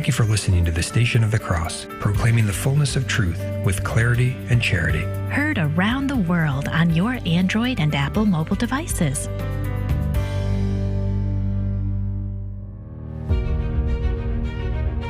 Thank you for listening to the Station of the Cross, proclaiming the fullness of truth with clarity and charity. Heard around the world on your Android and Apple mobile devices.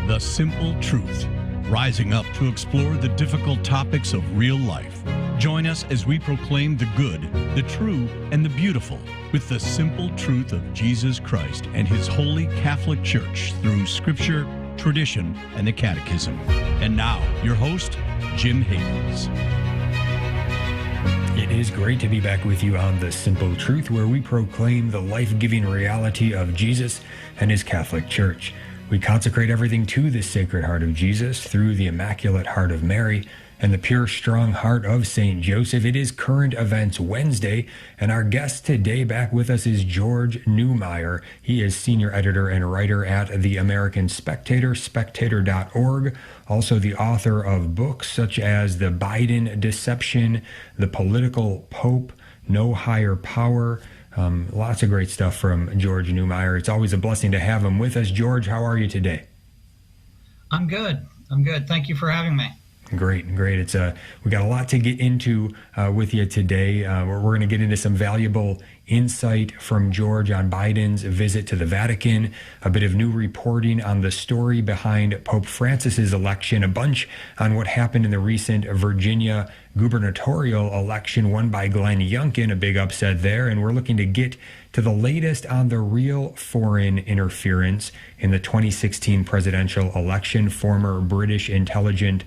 The Simple Truth, rising up to explore the difficult topics of real life. Join us as we proclaim the good, the true, and the beautiful with the simple truth of Jesus Christ and His Holy Catholic Church through Scripture, tradition, and the Catechism. And now, your host, Jim Havens. It is great to be back with you on The Simple Truth, where we proclaim the life-giving reality of Jesus and His Catholic Church. We consecrate everything to the Sacred Heart of Jesus through the Immaculate Heart of Mary and the pure, strong heart of St. Joseph. It is Current Events Wednesday, and our guest today back with us is George Neumayr. He is senior editor and writer at the American Spectator, spectator.org, also the author of books such as The Biden Deception, The Political Pope, No Higher Power. Lots of great stuff from George Neumayr. It's always a blessing to have him with us. George, how are you today? I'm good. Thank you for having me. Great. It's we got a lot to get into with you today. We're going to get into some valuable insight from George on Biden's visit to the Vatican, a bit of new reporting on the story behind Pope Francis's election, a bunch on what happened in the recent Virginia gubernatorial election won by Glenn Youngkin, a big upset there, and we're looking to get to the latest on the real foreign interference in the 2016 presidential election. Former British intelligence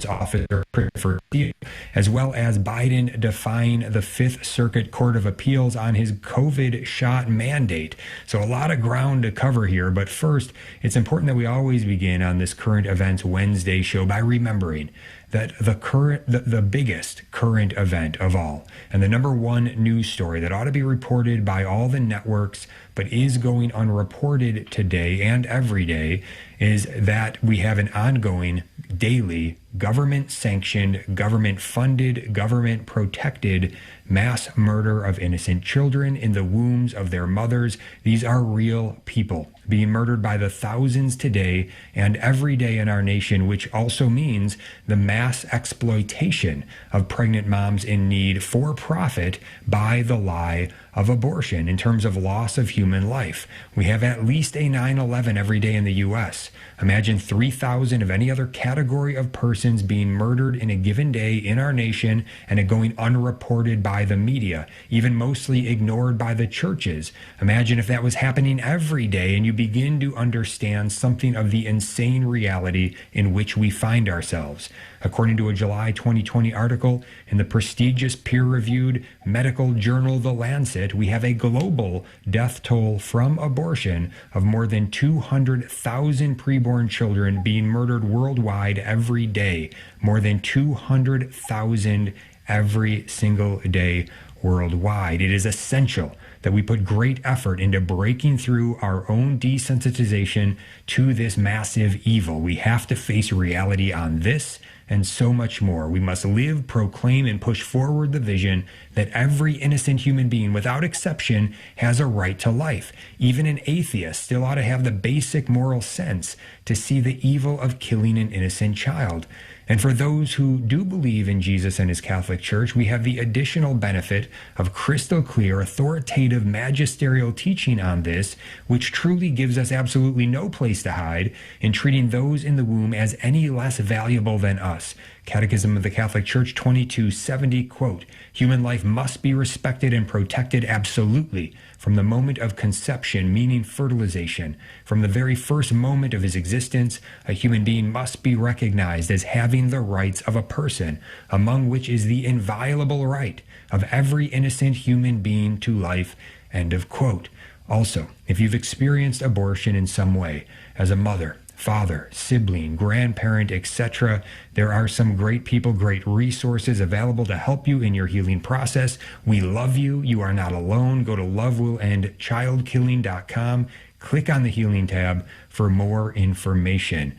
officer Christopher Steele, as well as Biden defying the Fifth Circuit Court of Appeals on his COVID shot mandate. So a lot of ground to cover here, but first, it's important that we always begin on this Current Events Wednesday show by remembering that the biggest current event of all, and the number one news story that ought to be reported by all the networks but is going unreported today and every day, is that we have an ongoing daily government-sanctioned, government-funded, government-protected mass murder of innocent children in the wombs of their mothers. These are real people being murdered by the thousands today and every day in our nation, which also means the mass exploitation of pregnant moms in need for profit by the lie of abortion in terms of loss of human life. We have at least a 9/11 every day in the U.S. Imagine 3,000 of any other category of persons being murdered in a given day in our nation and it going unreported by the media, even mostly ignored by the churches. Imagine if that was happening every day, and you begin to understand something of the insane reality in which we find ourselves. According to a July 2020 article in the prestigious peer-reviewed medical journal The Lancet, we have a global death toll from abortion of more than 200,000 preborn children being murdered worldwide every day. More than 200,000 every single day worldwide. It is essential that we put great effort into breaking through our own desensitization to this massive evil. We have to face reality on this and so much more. We must live, proclaim, and push forward the vision that every innocent human being, without exception, has a right to life. Even an atheist still ought to have the basic moral sense to see the evil of killing an innocent child. And for those who do believe in Jesus and His Catholic Church, we have the additional benefit of crystal clear, authoritative, magisterial teaching on this, which truly gives us absolutely no place to hide in treating those in the womb as any less valuable than us. Catechism of the Catholic Church 2270, quote, "Human life must be respected and protected absolutely from the moment of conception, meaning fertilization. From the very first moment of his existence, a human being must be recognized as having the rights of a person, among which is the inviolable right of every innocent human being to life," end of quote. Also, if you've experienced abortion in some way, as a mother, father, sibling, grandparent, etc., there are some great people, great resources available to help you in your healing process. We love you. You are not alone. Go to lovewillendchildkilling.com. Click on the healing tab for more information.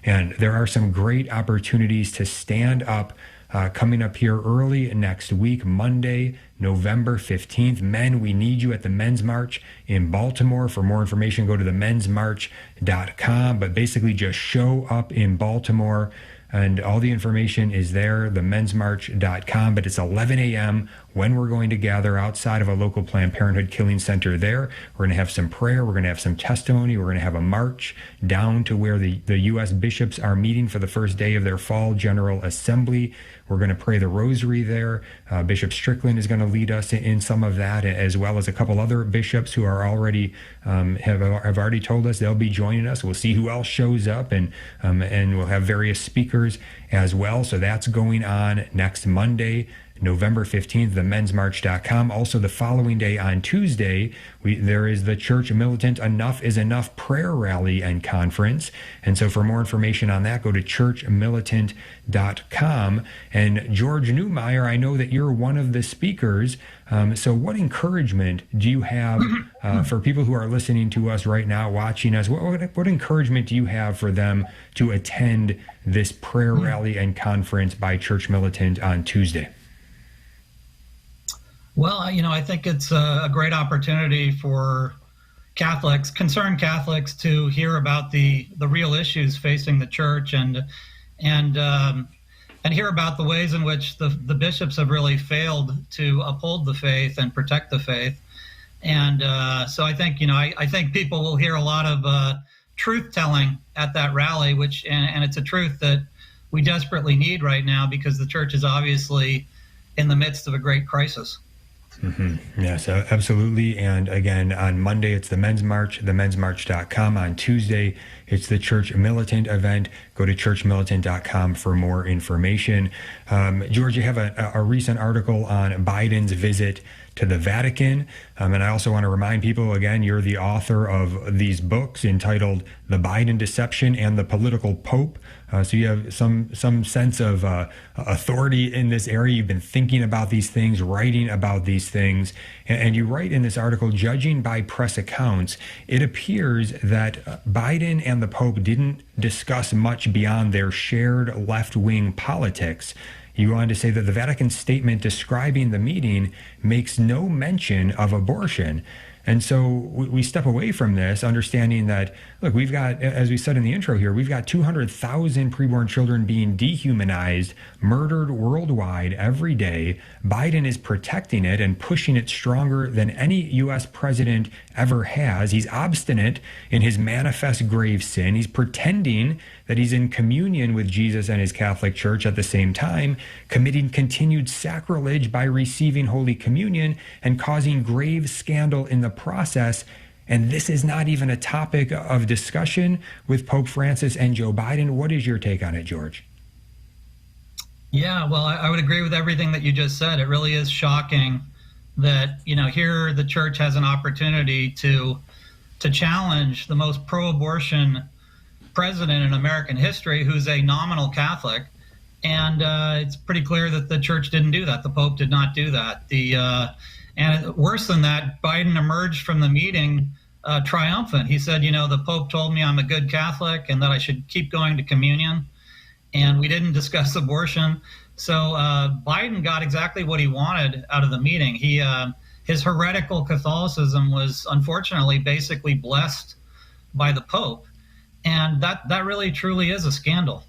And there are some great opportunities to stand up coming up here early next week, Monday, November 15th. Men, we need you at the Men's March in Baltimore. For more information, go to themensmarch.com. But basically, just show up in Baltimore, and all the information is there, themensmarch.com. But it's 11 a.m. when we're going to gather outside of a local Planned Parenthood killing center there. We're going to have some prayer. We're going to have some testimony. We're going to have a march down to where the U.S. bishops are meeting for the first day of their fall General Assembly. We're going to pray the rosary there. Bishop Strickland is going to lead us in some of that, as well as a couple other bishops who are already have already told us they'll be joining us. We'll see who else shows up, and we'll have various speakers as well. So that's going on next Monday, November 15th, themensmarch.com. Also, the following day on Tuesday, there is the Church Militant Enough is Enough prayer rally and conference. And so for more information on that, go to churchmilitant.com. And George Neumayr, I know that you're one of the speakers. So what encouragement do you have for people who are listening to us right now, watching us? What encouragement do you have for them to attend this prayer rally and conference by Church Militant on Tuesday? Well, I think it's a great opportunity for Catholics, concerned Catholics, to hear about the real issues facing the church and hear about the ways in which the bishops have really failed to uphold the faith and protect the faith. And so I think, I think people will hear a lot of truth telling at that rally, and it's a truth that we desperately need right now because the church is obviously in the midst of a great crisis. Mm-hmm. Yes, absolutely. And again, on Monday, it's the Men's March, themensmarch.com. On Tuesday, it's the Church Militant event. Go to churchmilitant.com for more information. George, you have a recent article on Biden's visit to the Vatican. And I also want to remind people, again, you're the author of these books entitled The Biden Deception and the Political Pope. So you have some sense of authority in this area. You've been thinking about these things, writing about these things. And you write in this article, judging by press accounts, it appears that Biden and the Pope didn't discuss much beyond their shared left-wing politics. You go on to say that the Vatican statement describing the meeting makes no mention of abortion. And so we step away from this, understanding that, look, we've got, as we said in the intro here, we've got 200,000 preborn children being dehumanized, murdered worldwide every day. Biden is protecting it and pushing it stronger than any U.S. president ever has. He's obstinate in his manifest grave sin. He's pretending that he's in communion with Jesus and his Catholic Church at the same time, committing continued sacrilege by receiving Holy Communion and causing grave scandal in the process. And this is not even a topic of discussion with Pope Francis and Joe Biden. What is your take on it, George? Yeah, well, I would agree with everything that you just said. It really is shocking that, here the church has an opportunity to challenge the most pro-abortion president in American history, who's a nominal Catholic. And it's pretty clear that the church didn't do that. The Pope did not do that. And worse than that, Biden emerged from the meeting triumphant. He said, the Pope told me I'm a good Catholic and that I should keep going to communion. And we didn't discuss abortion. So Biden got exactly what he wanted out of the meeting. His heretical Catholicism was unfortunately basically blessed by the Pope. And that really truly is a scandal.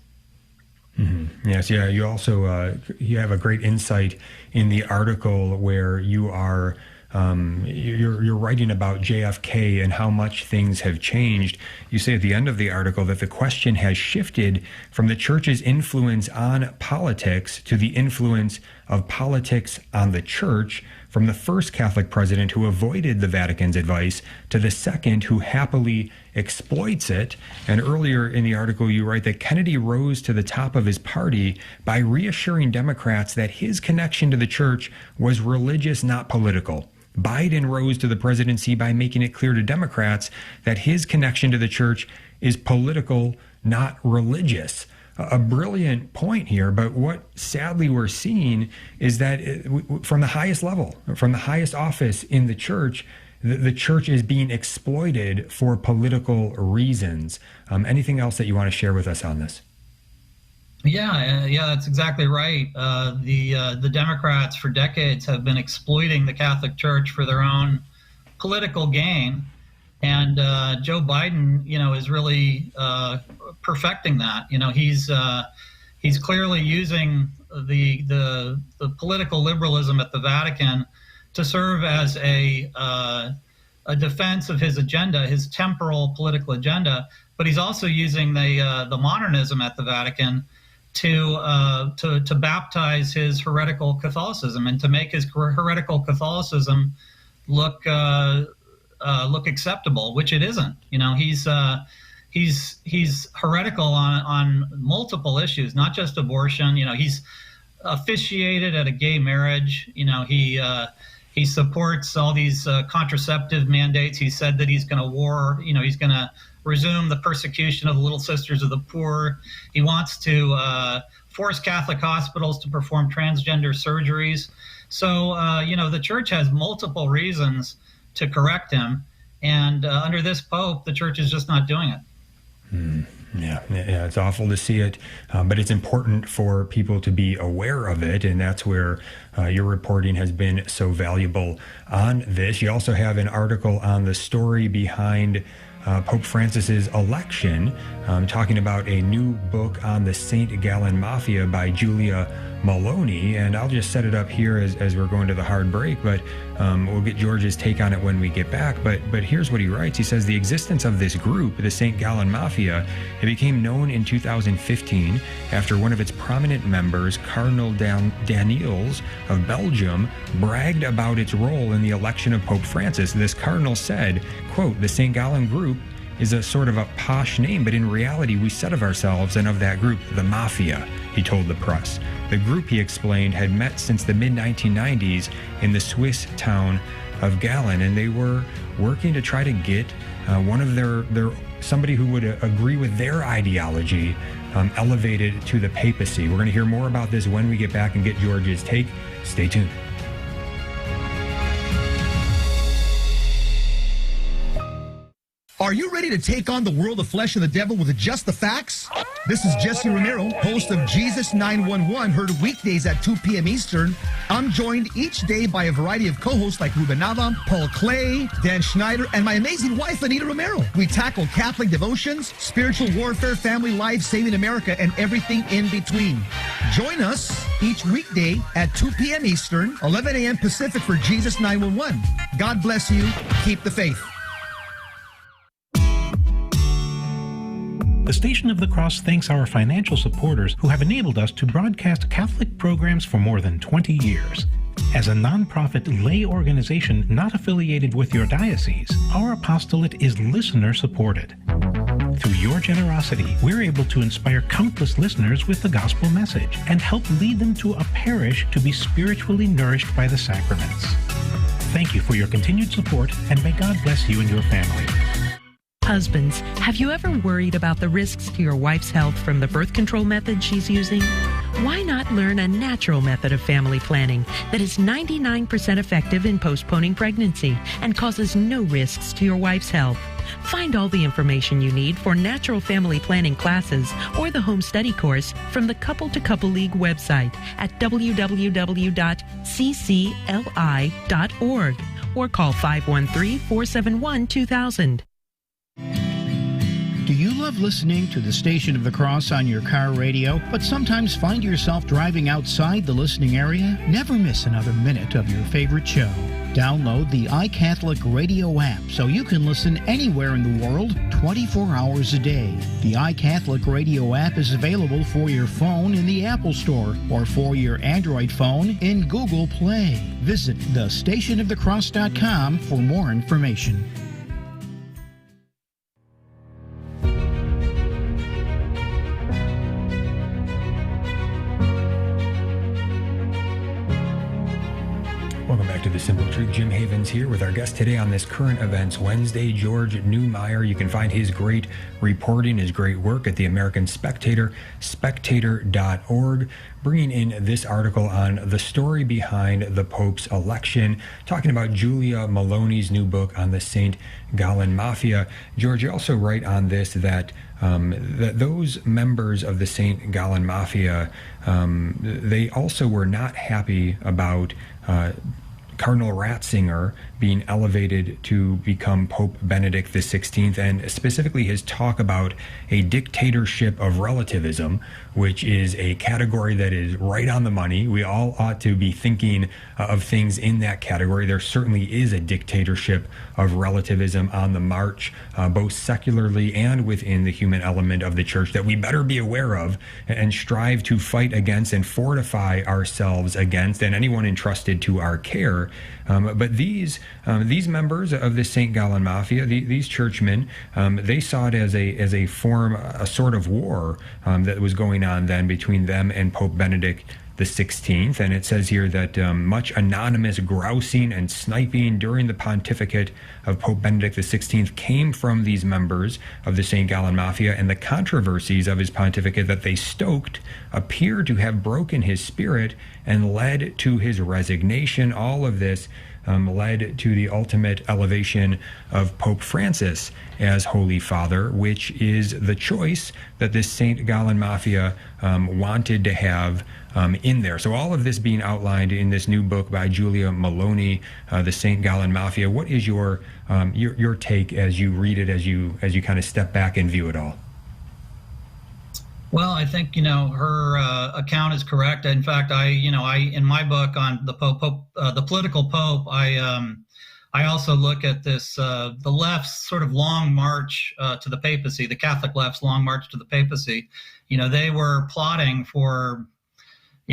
Mm-hmm. Yes, yeah. You also you have a great insight in the article where you are you're writing about JFK and how much things have changed. You say at the end of the article that the question has shifted from the church's influence on politics to the influence of politics on the church, from the first Catholic president who avoided the Vatican's advice to the second who happily exploits it. And earlier in the article, you write that Kennedy rose to the top of his party by reassuring Democrats that his connection to the church was religious, not political. Biden rose to the presidency by making it clear to Democrats that his connection to the church is political, not religious. A brilliant point here, but what sadly we're seeing is that from the highest level, from the highest office in the church is being exploited for political reasons. Anything else that you want to share with us on this? Yeah, that's exactly right. The Democrats for decades have been exploiting the Catholic Church for their own political gain, and Joe Biden, is really perfecting that. He's clearly using the political liberalism at the Vatican to serve as a defense of his agenda, his temporal political agenda. But he's also using the modernism at the Vatican to baptize his heretical Catholicism and to make his heretical Catholicism look acceptable, which it isn't. He's heretical on multiple issues, not just abortion. He's officiated at a gay marriage. He supports all these contraceptive mandates. He said that he's going to he's going to resume the persecution of the Little Sisters of the Poor. He wants to force Catholic hospitals to perform transgender surgeries. So, the church has multiple reasons to correct him. And under this Pope, the church is just not doing it. Yeah, it's awful to see it, but it's important for people to be aware of it, and that's where your reporting has been so valuable on this. You also have an article on the story behind Pope Francis's election, talking about a new book on the St. Gallen Mafia by Julia Maloney, and I'll just set it up here as we're going to the hard break, but we'll get George's take on it when we get back. But here's what he writes. He says, the existence of this group, the St. Gallen Mafia, it became known in 2015 after one of its prominent members, Cardinal Daniels of Belgium, bragged about its role in the election of Pope Francis. This cardinal said, quote, the St. Gallen group is a sort of a posh name, but in reality we said of ourselves and of that group, the Mafia, he told the press. The group, he explained, had met since the mid-1990s in the Swiss town of Gallen, and they were working to try to get one of their somebody who would agree with their ideology elevated to the papacy. We're going to hear more about this when we get back and get George's take. Stay tuned. Are you ready to take on the world of flesh and the devil with just the facts? This is Jesse Romero, host of Jesus 911, heard weekdays at 2 p.m. Eastern. I'm joined each day by a variety of co-hosts like Ruben Nava, Paul Clay, Dan Schneider, and my amazing wife, Anita Romero. We tackle Catholic devotions, spiritual warfare, family life, saving America, and everything in between. Join us each weekday at 2 p.m. Eastern, 11 a.m. Pacific for Jesus 911. God bless you. Keep the faith. The Station of the Cross thanks our financial supporters who have enabled us to broadcast Catholic programs for more than 20 years. As a nonprofit lay organization not affiliated with your diocese, our apostolate is listener-supported. Through your generosity, we're able to inspire countless listeners with the gospel message and help lead them to a parish to be spiritually nourished by the sacraments. Thank you for your continued support, and may God bless you and your family. Husbands, have you ever worried about the risks to your wife's health from the birth control method she's using? Why not learn a natural method of family planning that is 99% effective in postponing pregnancy and causes no risks to your wife's health? Find all the information you need for natural family planning classes or the home study course from the Couple to Couple League website at www.ccli.org or call 513-471-2000. Do you love listening to the Station of the Cross on your car radio, but sometimes find yourself driving outside the listening area? Never miss another minute of your favorite show. Download the iCatholic Radio app so you can listen anywhere in the world 24 hours a day. The iCatholic Radio app is available for your phone in the Apple Store or for your Android phone in Google Play. Visit thestationofthecross.com for more information. The Simple Truth. Jim Havens here with our guest today on this Current Events Wednesday, George Neumayr. You can find his great reporting, his great work at the American Spectator, spectator.org, bringing in this article on the story behind the Pope's election, talking about Julia Maloney's new book on the St. Gallen Mafia. George, you also write on this that those members of the St. Gallen Mafia, they also were not happy about Cardinal Ratzinger being elevated to become Pope Benedict XVI, and specifically his talk about a dictatorship of relativism, which is a category that is right on the money. We all ought to be thinking of things in that category. There certainly is a dictatorship of relativism on the march, both secularly and within the human element of the church, that we better be aware of and strive to fight against and fortify ourselves against, and anyone entrusted to our care. But these members of the St. Gallen Mafia, these churchmen, they saw it as a form, a sort of war that was going on then between them and Pope Benedict XVI. And it says here that much anonymous grousing and sniping during the pontificate of Pope Benedict XVI came from these members of the St. Gallen Mafia, and the controversies of his pontificate that they stoked appear to have broken his spirit and led to his resignation. All of this led to the ultimate elevation of Pope Francis as Holy Father, which is the choice that this St. Gallen Mafia wanted to have in there. So all of this being outlined in this new book by Julia Maloney, the St. Gallen Mafia. What is your take as you read it, as you kind of step back and view it all? Well, I think, her account is correct. In fact, I in my book on the the political Pope, I also look at this, the left's sort of long march to the papacy, the Catholic left's long march to the papacy. They were plotting for,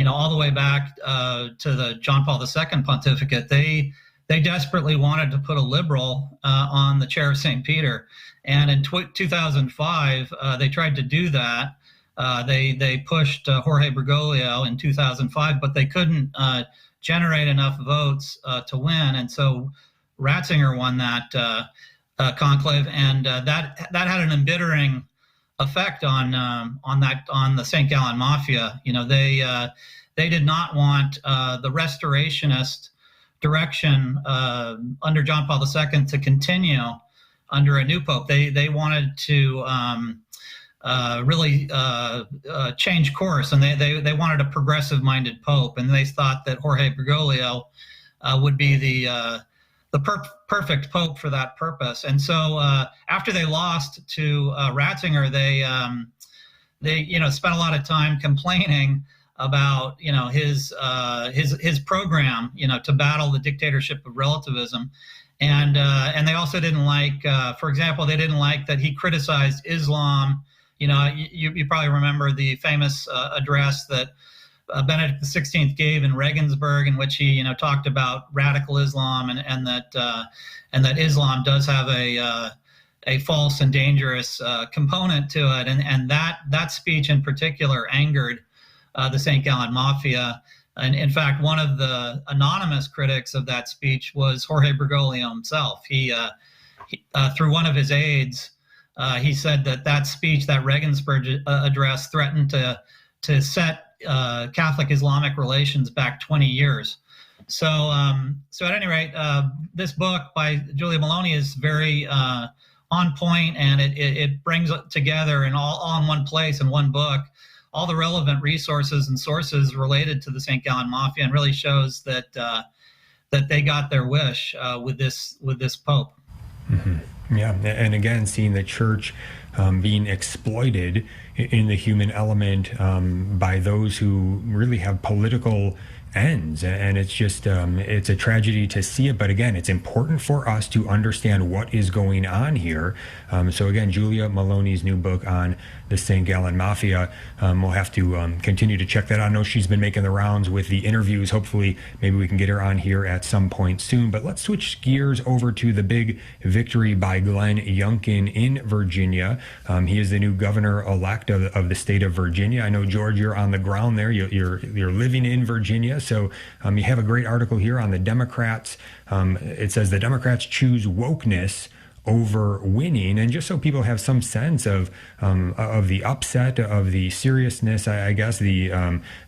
all the way back to the John Paul II pontificate. They desperately wanted to put a liberal on the chair of St. Peter. And in 2005, they tried to do that. They pushed Jorge Bergoglio in 2005, but they couldn't generate enough votes to win, and so Ratzinger won that conclave, and that had an embittering effect on the St. Gallen Mafia. They did not want the restorationist direction under John Paul II to continue under a new pope. They wanted to really change course, and they wanted a progressive-minded pope, and they thought that Jorge Bergoglio would be the perfect pope for that purpose. And so after they lost to Ratzinger, they spent a lot of time complaining about his program to battle the dictatorship of relativism. And they also didn't like, for example, they didn't like that he criticized Islam. You probably remember the famous address that Benedict XVI gave in Regensburg, in which he talked about radical Islam and that Islam does have a false and dangerous component to it, and that speech in particular angered the St. Gallen Mafia. And in fact, one of the anonymous critics of that speech was Jorge Bergoglio himself. He through one of his aides, he said that speech, that Regensburg address, threatened to set Catholic Islamic relations back 20 years. So at any rate, this book by Julia Maloney is very on point, and it brings together all in one place in one book all the relevant resources and sources related to the St. Gallen Mafia, and really shows that they got their wish with this Pope. Mm-hmm. Yeah, and again, seeing the church being exploited in the human element by those who really have political ends, and it's just it's a tragedy to see it. But again, it's important for us to understand what is going on here. So again, Julia Maloney's new book on the St. Gallen Mafia. We'll have to continue to check that out. I know she's been making the rounds with the interviews. Hopefully, maybe we can get her on here at some point soon. But let's switch gears over to the big victory by Glenn Youngkin in Virginia. He is the new governor-elect of the state of Virginia. I know, George, you're on the ground there. You're living in Virginia. So you have a great article here on the Democrats. It says the Democrats choose wokeness over winning, and just so people have some sense of the upset, of the seriousness, I guess the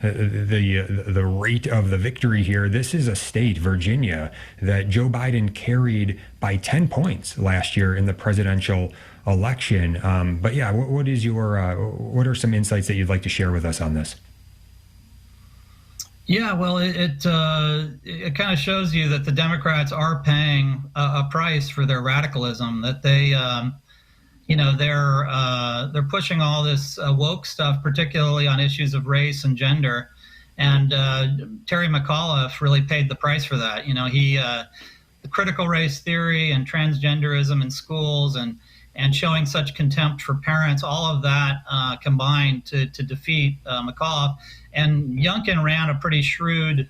rate of the victory here. This is a state, Virginia, that Joe Biden carried by 10 points last year in the presidential election. But yeah, what are some insights that you'd like to share with us on this? Yeah, well, it kind of shows you that the Democrats are paying a price for their radicalism. That they, they're pushing all this woke stuff, particularly on issues of race and gender. And Terry McAuliffe really paid the price for that. The critical race theory and transgenderism in schools and showing such contempt for parents, all of that combined to defeat McAuliffe. And Youngkin ran a pretty shrewd,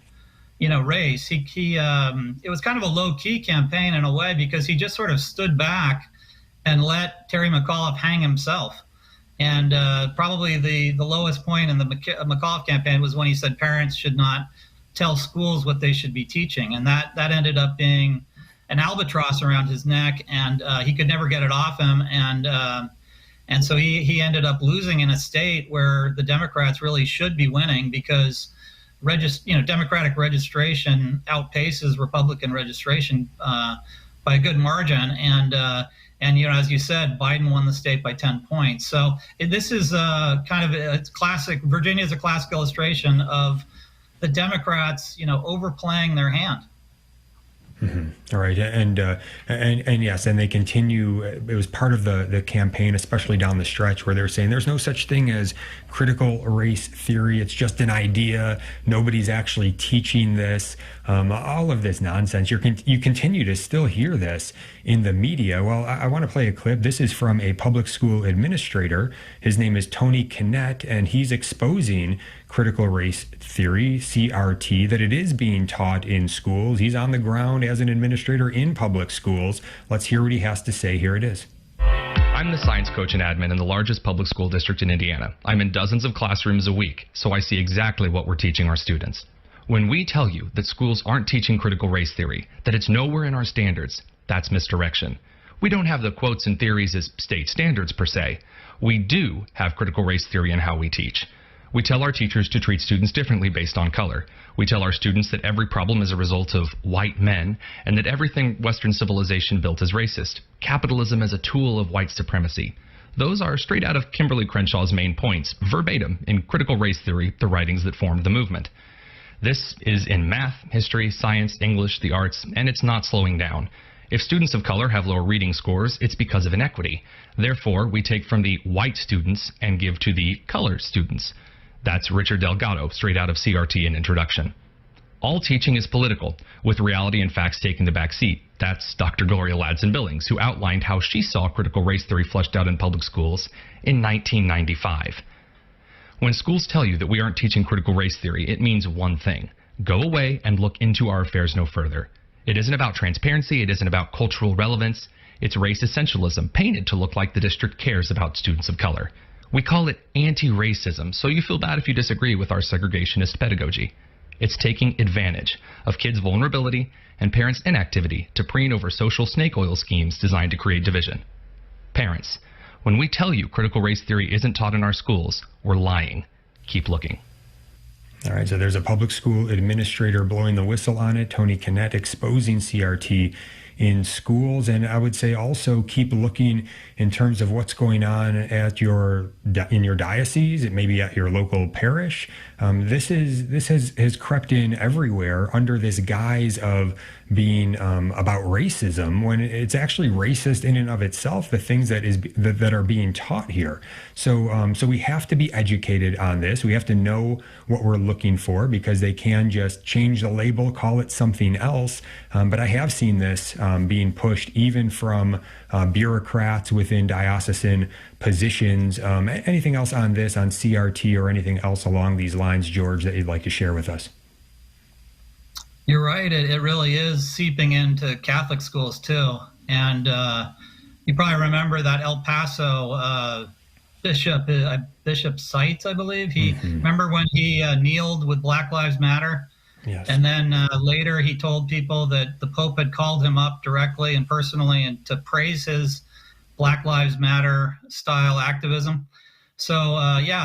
race. It was kind of a low-key campaign in a way, because he just sort of stood back and let Terry McAuliffe hang himself. And probably the lowest point in the McAuliffe campaign was when he said parents should not tell schools what they should be teaching. And that ended up being an albatross around his neck, and he could never get it off him. And so he ended up losing in a state where the Democrats really should be winning, because Democratic registration outpaces Republican registration by a good margin. And as you said, Biden won the state by 10 points. So this is it's classic. Virginia is a classic illustration of the Democrats, overplaying their hand. Mm-hmm. All right, and yes, and they continue. It was part of the campaign, especially down the stretch, where they were saying there's no such thing as critical race theory. It's just an idea. Nobody's actually teaching this. All of this nonsense. You continue to still hear this in the media. Well, I want to play a clip. This is from a public school administrator. His name is Tony Kinnett, and he's exposing critical race theory, CRT, that it is being taught in schools. He's on the ground as an administrator in public schools. Let's hear what he has to say. Here it is. I'm the science coach and admin in the largest public school district in Indiana. I'm in dozens of classrooms a week, so I see exactly what we're teaching our students. When we tell you that schools aren't teaching critical race theory, that it's nowhere in our standards, that's misdirection. We don't have the quotes and theories as state standards per se. We do have critical race theory in how we teach. We tell our teachers to treat students differently based on color. We tell our students that every problem is a result of white men, and that everything Western civilization built is racist. Capitalism as a tool of white supremacy. Those are straight out of Kimberly Crenshaw's main points, verbatim, in Critical Race Theory, the writings that formed the movement. This is in math, history, science, English, the arts, and it's not slowing down. If students of color have lower reading scores, it's because of inequity. Therefore, we take from the white students and give to the colored students. That's Richard Delgado, straight out of CRT and Introduction. All teaching is political, with reality and facts taking the back seat. That's Dr. Gloria Ladson-Billings, who outlined how she saw critical race theory fleshed out in public schools in 1995. When schools tell you that we aren't teaching critical race theory, it means one thing. Go away and look into our affairs no further. It isn't about transparency. It isn't about cultural relevance. It's race essentialism, painted to look like the district cares about students of color. We call it anti-racism, so you feel bad if you disagree with our segregationist pedagogy. It's taking advantage of kids' vulnerability and parents' inactivity to preen over social snake oil schemes designed to create division. Parents, when we tell you critical race theory isn't taught in our schools, we're lying. Keep looking. All right, so there's a public school administrator blowing the whistle on it, Tony Kinnett, exposing CRT in schools. And I would say also keep looking in terms of what's going on at in your diocese, maybe at your local parish. This has crept in everywhere under this guise of being about racism, when it's actually racist in and of itself, the things that are being taught here. So we have to be educated on this. We have to know what we're looking for, because they can just change the label, call it something else. But I have seen this being pushed even from bureaucrats within diocesan positions. Anything else on this, on CRT, or anything else along these lines, George, that you'd like to share with us? You're right. It really is seeping into Catholic schools too. And you probably remember that El Paso Bishop Seitz, I believe. Remember when he kneeled with Black Lives Matter? Yes. And then later he told people that the Pope had called him up directly and personally and to praise his Black Lives Matter style activism. So,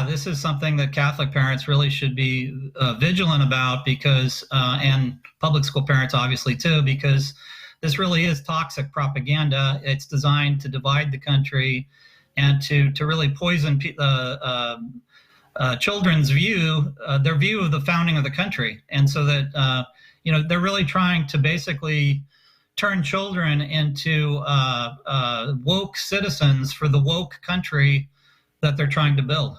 this is something that Catholic parents really should be vigilant about because, and public school parents obviously too, because this really is toxic propaganda. It's designed to divide the country and to really poison children's view, their view of the founding of the country. And so that, they're really trying to basically turn children into woke citizens for the woke country that they're trying to build.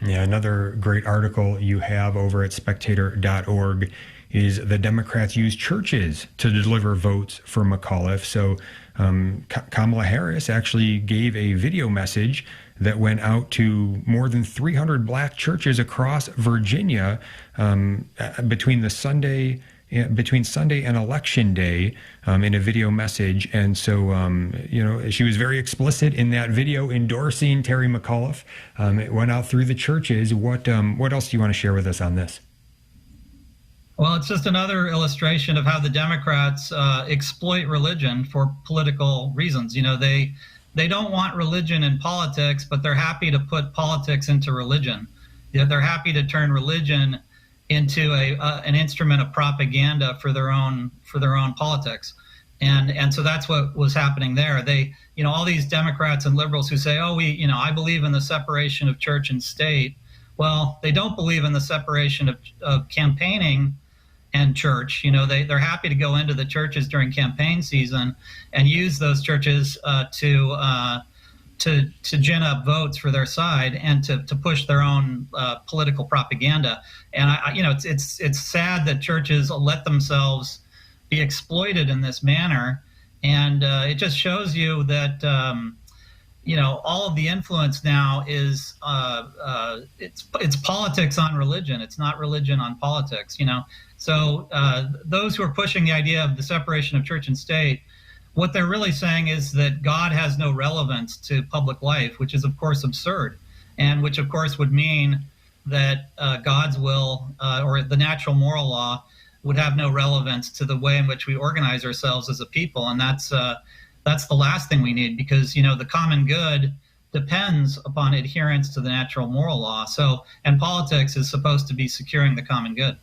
Yeah, another great article you have over at spectator.org is the Democrats use churches to deliver votes for McAuliffe. So Kamala Harris actually gave a video message that went out to more than 300 black churches across Virginia between Sunday and Election Day in a video message. And so, she was very explicit in that video endorsing Terry McAuliffe. It went out through the churches. What else do you want to share with us on this? Well, it's just another illustration of how the Democrats exploit religion for political reasons. They don't want religion in politics, but they're happy to put politics into religion. They're happy to turn religion into an instrument of propaganda for their own politics. And so that's what was happening there. They, all these Democrats and liberals who say, I believe in the separation of church and state. Well, they don't believe in the separation of campaigning and church. They're happy to go into the churches during campaign season and use those churches to gin up votes for their side and to push their own political propaganda. And it's sad that churches let themselves be exploited in this manner. And it just shows you that all of the influence now is it's politics on religion. It's not religion on politics. So those who are pushing the idea of the separation of church and state, what they're really saying is that God has no relevance to public life, which is, of course, absurd, and which, of course, would mean that God's will or the natural moral law would have no relevance to the way in which we organize ourselves as a people. And that's the last thing we need, because, the common good depends upon adherence to the natural moral law. So, and politics is supposed to be securing the common good.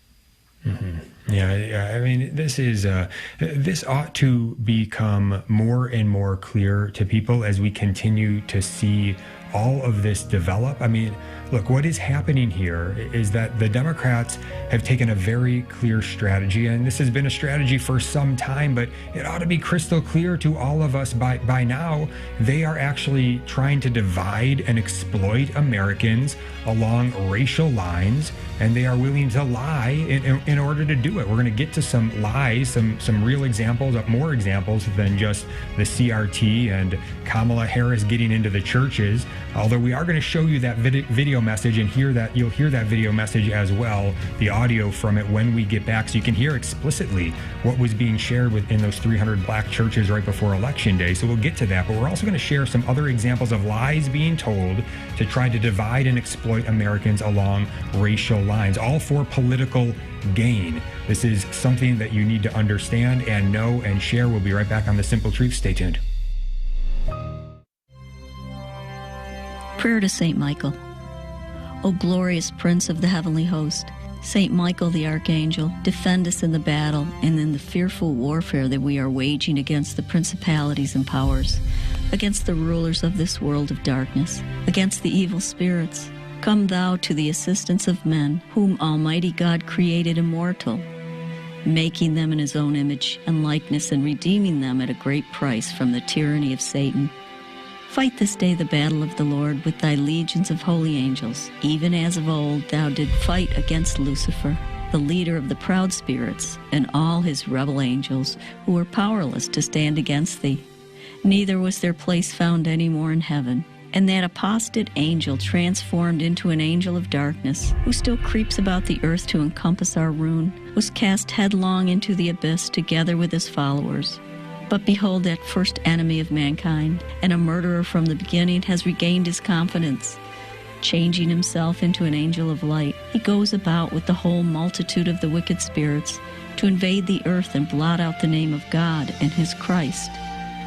Mm-hmm. Yeah. I mean, this ought to become more and more clear to people as we continue to see all of this develop. I mean, look, what is happening here is that the Democrats have taken a very clear strategy, and this has been a strategy for some time, but it ought to be crystal clear to all of us by now. They are actually trying to divide and exploit Americans along racial lines, and they are willing to lie in order to do it. We're going to get to some lies, some real examples, more examples than just the CRT and Kamala Harris getting into the churches. Although we are going to show you that video message, and you'll hear that video message as well, the audio from it, when we get back, so you can hear explicitly what was being shared within those 300 black churches right before Election Day. So we'll get to that, but we're also going to share some other examples of lies being told to try to divide and exploit Americans along racial lines, all for political gain. This is something that you need to understand and know and share. We'll be right back on The Simple Truth. Stay tuned. Prayer to St. Michael. O glorious Prince of the heavenly host, St. Michael the Archangel, defend us in the battle and in the fearful warfare that we are waging against the principalities and powers, against the rulers of this world of darkness, against the evil spirits. Come thou to the assistance of men, whom Almighty God created immortal, making them in his own image and likeness and redeeming them at a great price from the tyranny of Satan. Fight this day the battle of the Lord with thy legions of holy angels, even as of old thou did fight against Lucifer, the leader of the proud spirits, and all his rebel angels, who were powerless to stand against thee. Neither was their place found any more in heaven. And that apostate angel transformed into an angel of darkness, who still creeps about the earth to encompass our ruin, was cast headlong into the abyss together with his followers. But behold, that first enemy of mankind, and a murderer from the beginning, has regained his confidence. Changing himself into an angel of light, he goes about with the whole multitude of the wicked spirits to invade the earth and blot out the name of God and his Christ,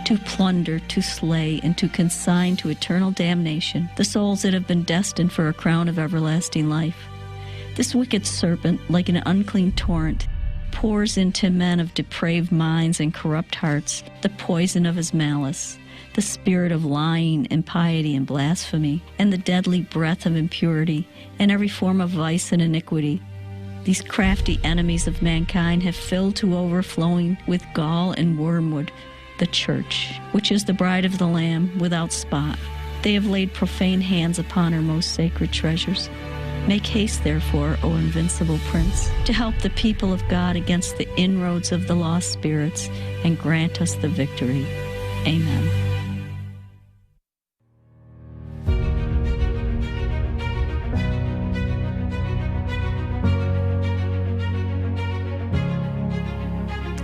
to plunder, to slay, and to consign to eternal damnation the souls that have been destined for a crown of everlasting life. This wicked serpent, like an unclean torrent, pours into men of depraved minds and corrupt hearts the poison of his malice, the spirit of lying, impiety, and blasphemy, and the deadly breath of impurity, and every form of vice and iniquity. These crafty enemies of mankind have filled to overflowing with gall and wormwood the church, which is the bride of the Lamb, without spot. They have laid profane hands upon her most sacred treasures. Make haste, therefore, O invincible Prince, to help the people of God against the inroads of the lost spirits, and grant us the victory. Amen.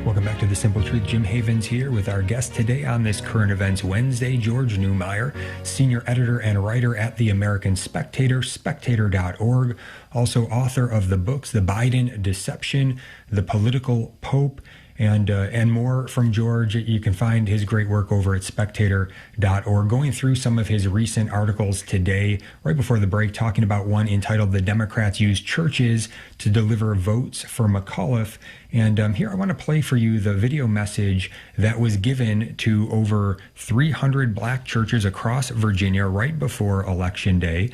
Welcome back to The Simple Truth. Jim Havens here with our guest today on this Current Events Wednesday, George Neumayr, senior editor and writer at the American Spectator, spectator.org, also author of the books The Biden Deception, The Political Pope, and more from George. You can find his great work over at spectator.org. Going through some of his recent articles today, right before the break, talking about one entitled "The Democrats Use Churches to Deliver Votes for McAuliffe." And here I want to play for you the video message that was given to over 300 black churches across Virginia right before Election Day,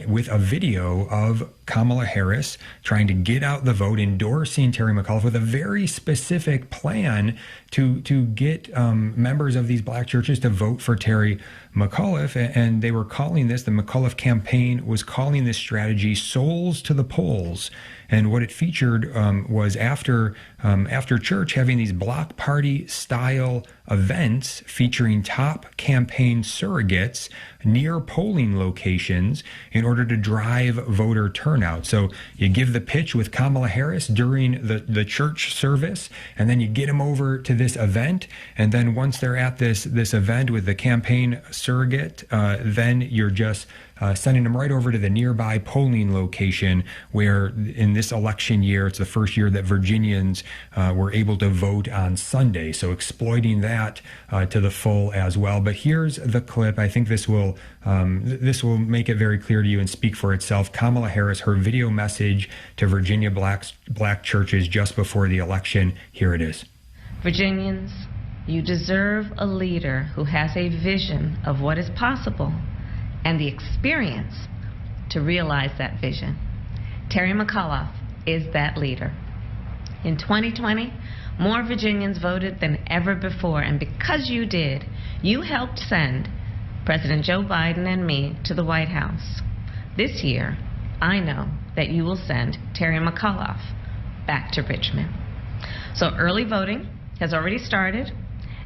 with a video of Kamala Harris trying to get out the vote, endorsing Terry McAuliffe with a very specific plan to get members of these black churches to vote for Terry McAuliffe. And they were calling this, the McAuliffe campaign was calling this strategy "Souls to the Polls." And what it featured was after church, having these block party style events featuring top campaign surrogates near polling locations in order to drive voter turnout. So you give the pitch with Kamala Harris during the church service, and then you get them over to this event. And then once they're at this event with the campaign surrogate, then you're just sending them right over to the nearby polling location where in this election year, it's the first year that Virginians were able to vote on Sunday. So exploiting that to the full as well. But here's the clip. I think this will make it very clear to you and speak for itself. Kamala Harris, her video message to Virginia black churches just before the election. Here it is. Virginians, you deserve a leader who has a vision of what is possible and the experience to realize that vision. Terry McAuliffe is that leader. In 2020, more Virginians voted than ever before, and because you did, you helped send President Joe Biden and me to the White House. This year, I know that you will send Terry McAuliffe back to Richmond. So early voting has already started,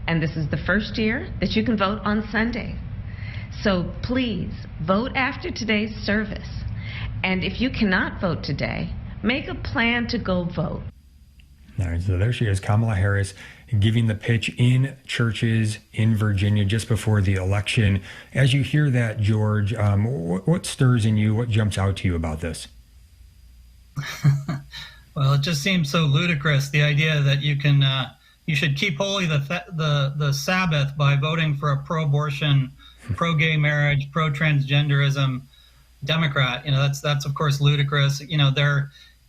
and this is the first year that you can vote on Sunday. So please vote after today's service. And if you cannot vote today, make a plan to go vote. All right, so there she is, Kamala Harris, giving the pitch in churches in Virginia just before the election. As you hear that, George, what stirs in you? What jumps out to you about this? Well, it just seems so ludicrous, the idea that you should keep holy the Sabbath by voting for a pro-abortion, pro-gay marriage, pro-transgenderism Democrat. That's of course ludicrous.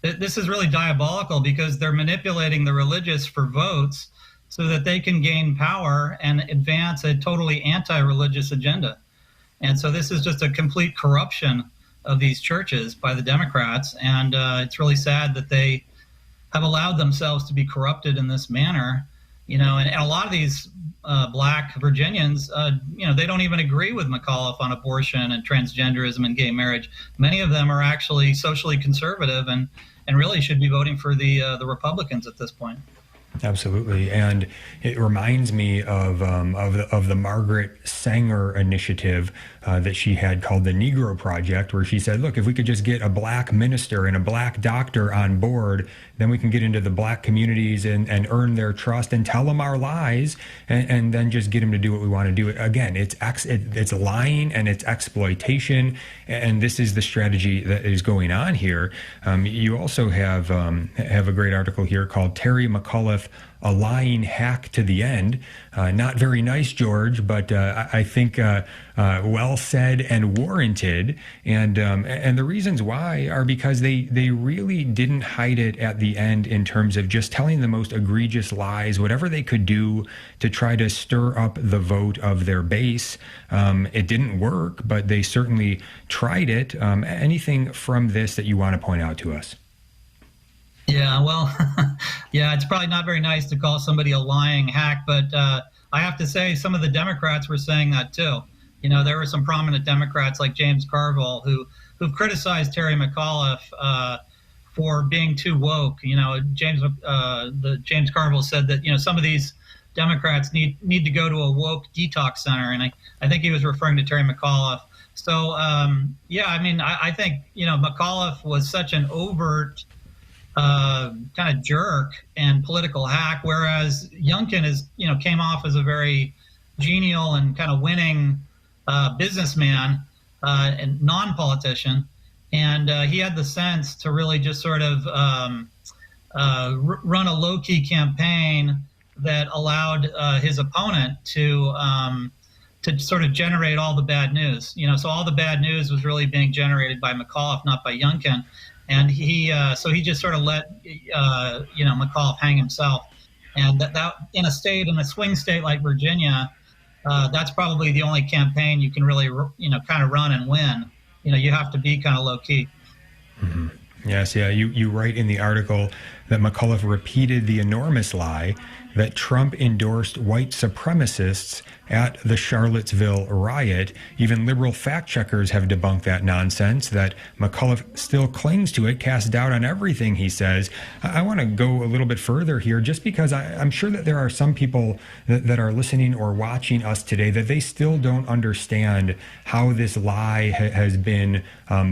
This is really diabolical because they're manipulating the religious for votes so that they can gain power and advance a totally anti-religious agenda. And so this is just a complete corruption of these churches by the Democrats. And it's really sad that they have allowed themselves to be corrupted in this manner. And a lot of these black Virginians, they don't even agree with McAuliffe on abortion and transgenderism and gay marriage. Many of them are actually socially conservative and and really should be voting for the Republicans at this point. Absolutely, and it reminds me of the Margaret Sanger initiative that she had called the Negro Project, where she said, "Look, if we could just get a black minister and a black doctor on board, then we can get into the black communities and earn their trust and tell them our lies, and then just get them to do what we want to do." Again, it's lying and it's exploitation, and this is the strategy that is going on here. You also have a great article here called "Terry McAuliffe, a lying hack to the end." Not very nice, George, but I think well said and warranted. And the reasons why are because they really didn't hide it at the end in terms of just telling the most egregious lies, whatever they could do to try to stir up the vote of their base. It didn't work, but they certainly tried it. Anything from this that you want to point out to us? Yeah, well, yeah, it's probably not very nice to call somebody a lying hack, but I have to say some of the Democrats were saying that too. You know, there were some prominent Democrats like James Carville who criticized Terry McAuliffe for being too woke. You know, James Carville said that, you know, some of these Democrats need to go to a woke detox center, and I think he was referring to Terry McAuliffe. So yeah, I mean, I think, you know, McAuliffe was such an overt kind of jerk and political hack, whereas Youngkin came off as a very genial and kind of winning businessman and non-politician, and he had the sense to really just sort of run a low-key campaign that allowed his opponent to sort of generate all the bad news. You know, so all the bad news was really being generated by McAuliffe, not by Youngkin. And he just sort of let McAuliffe hang himself, and that in a swing state like Virginia, that's probably the only campaign you can really kind of run and win. You know, you have to be kind of low key. Mm-hmm. Yes, yeah. You write in the article that McAuliffe repeated the enormous lie that Trump endorsed white supremacists at the Charlottesville riot. Even liberal fact checkers have debunked that nonsense, that McAuliffe still clings to it, casts doubt on everything he says. I want to go a little bit further here, just because I'm sure that there are some people that are listening or watching us today that they still don't understand how this lie has been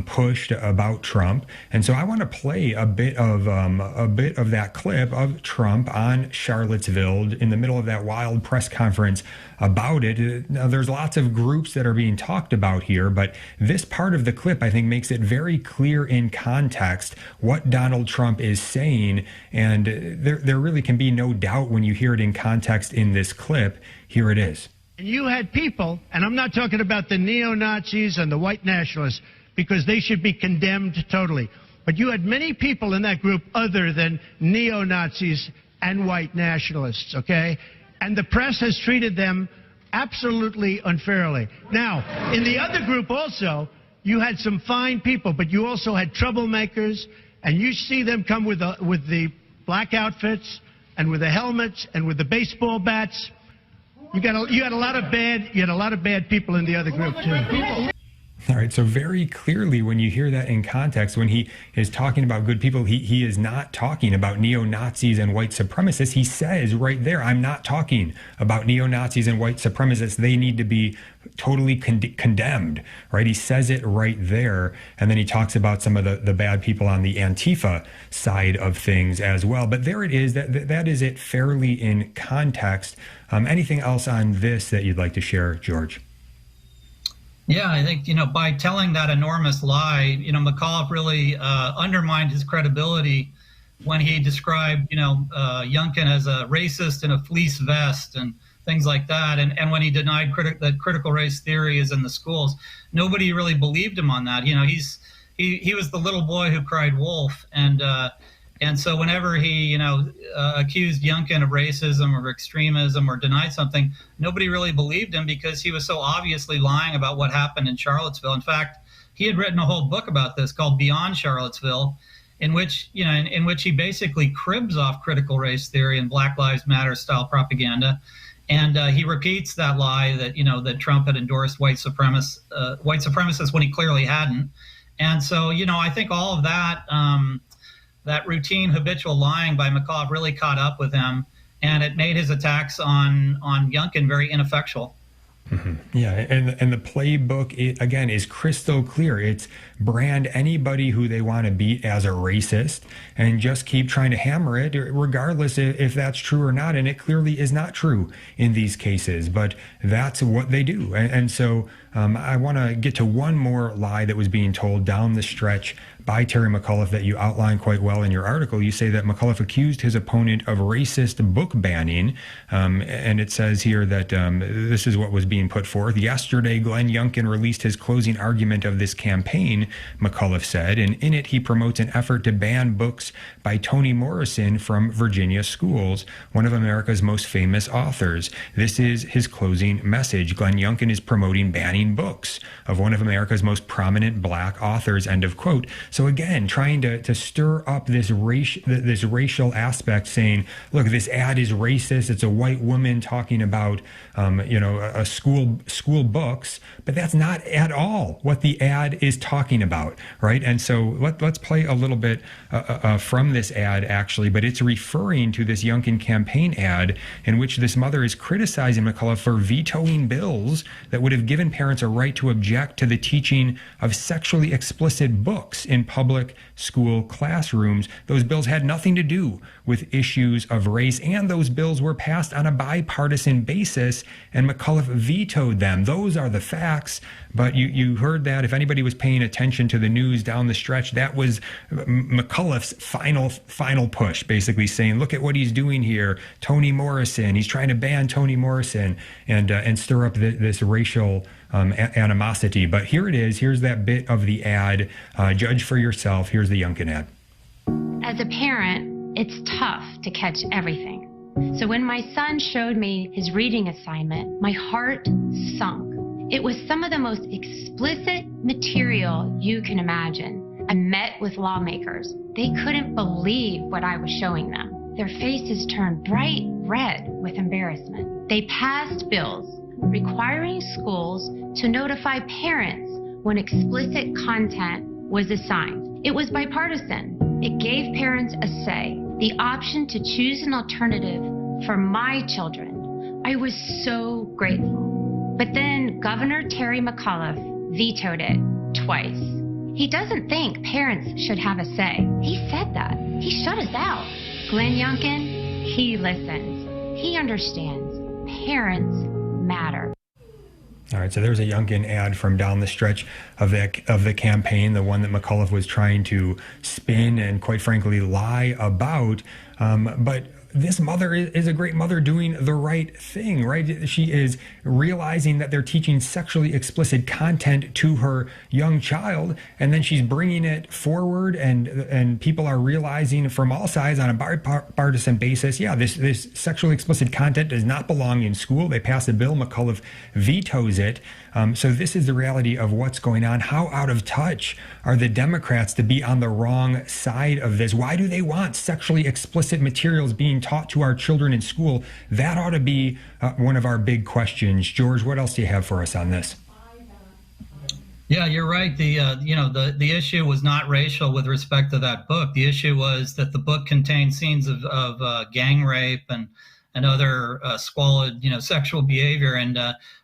pushed about Trump. And so I want to play a bit of that clip of Trump on Charlottesville in the middle of that wild press conference about it. Now, there's lots of groups that are being talked about here, but this part of the clip, I think, makes it very clear in context what Donald Trump is saying, and there really can be no doubt when you hear it in context in this clip. Here it is. And you had people, and I'm not talking about the neo-Nazis and the white nationalists, because they should be condemned totally, but you had many people in that group other than neo-Nazis and white nationalists, okay? And the press has treated them absolutely unfairly. Now, in the other group also, you had some fine people, but you also had troublemakers, and you see them come with the black outfits and with the helmets and with the baseball bats. You had a lot of bad people in the other group too. All right, so very clearly when you hear that in context, when he is talking about good people, he is not talking about neo-Nazis and white supremacists. He says right there, I'm not talking about neo-Nazis and white supremacists. They need to be totally condemned, right? He says it right there. And then he talks about some of the bad people on the Antifa side of things as well. But there it is. That is it fairly in context. Anything else on this that you'd like to share, George? Yeah, I think, by telling that enormous lie, McAuliffe really undermined his credibility when he described, Youngkin as a racist in a fleece vest and things like that. And when he denied that critical race theory is in the schools, nobody really believed him on that. He was the little boy who cried wolf. And so whenever he, accused Youngkin of racism or extremism or denied something, nobody really believed him because he was so obviously lying about what happened in Charlottesville. In fact, he had written a whole book about this called Beyond Charlottesville, in which he basically cribs off critical race theory and Black Lives Matter style propaganda. And he repeats that lie that, that Trump had endorsed white supremacists when he clearly hadn't. And so, I think all of that, that routine habitual lying by McAuliffe really caught up with him, and it made his attacks on Youngkin very ineffectual. Mm-hmm. Yeah, and the playbook, again, is crystal clear. It's brand anybody who they want to beat as a racist and just keep trying to hammer it, regardless if that's true or not. And it clearly is not true in these cases, but that's what they do. And so I want to get to one more lie that was being told down the stretch by Terry McAuliffe that you outline quite well in your article. You say that McAuliffe accused his opponent of racist book banning, and it says here that this is what was being put forth. Yesterday, Glenn Youngkin released his closing argument of this campaign, McAuliffe said, and in it he promotes an effort to ban books by Toni Morrison from Virginia schools, one of America's most famous authors. This is his closing message. Glenn Youngkin is promoting banning books of one of America's most prominent black authors, end of quote. So again, trying to stir up this racial aspect, saying, look, this ad is racist. It's a white woman talking about, a school books, but that's not at all what the ad is talking about, right? And so let's play a little bit from this ad, actually, but it's referring to this Youngkin campaign ad in which this mother is criticizing McAuliffe for vetoing bills that would have given parents a right to object to the teaching of sexually explicit books in public school classrooms. Those bills had nothing to do with issues of race, and those bills were passed on a bipartisan basis, and McAuliffe vetoed them. Those are the facts. But you heard that. If anybody was paying attention to the news down the stretch, that was McAuliffe's final push, basically saying, look at what he's doing here. Toni Morrison, he's trying to ban Toni Morrison and stir up this racial animosity. But here it is. Here's that bit of the ad. Judge for yourself. Here's the Youngkin ad. As a parent, it's tough to catch everything. So when my son showed me his reading assignment, my heart sunk. It was some of the most explicit material you can imagine. I met with lawmakers. They couldn't believe what I was showing them. Their faces turned bright red with embarrassment. They passed bills requiring schools to notify parents when explicit content was assigned. It was bipartisan. It gave parents a say, the option to choose an alternative for my children. I was so grateful. But then Governor Terry McAuliffe vetoed it twice. He doesn't think parents should have a say. He said that. He shut us out. Glenn Youngkin, he listens. He understands. Parents matter. All right, so there's a Youngkin ad from down the stretch of the campaign, the one that McAuliffe was trying to spin and, quite frankly, lie about. But this mother is a great mother doing the right thing, right? She is realizing that they're teaching sexually explicit content to her young child, and then she's bringing it forward, and people are realizing from all sides on a bipartisan basis, yeah, this sexually explicit content does not belong in school. They pass a bill, McAuliffe vetoes it. So this is the reality of what's going on. How out of touch are the Democrats to be on the wrong side of this? Why do they want sexually explicit materials being taught to our children in school? That ought to be one of our big questions. George, what else do you have for us on this? Yeah, you're right. The issue was not racial with respect to that book. The issue was that the book contained scenes of gang rape and other squalid, sexual behavior. And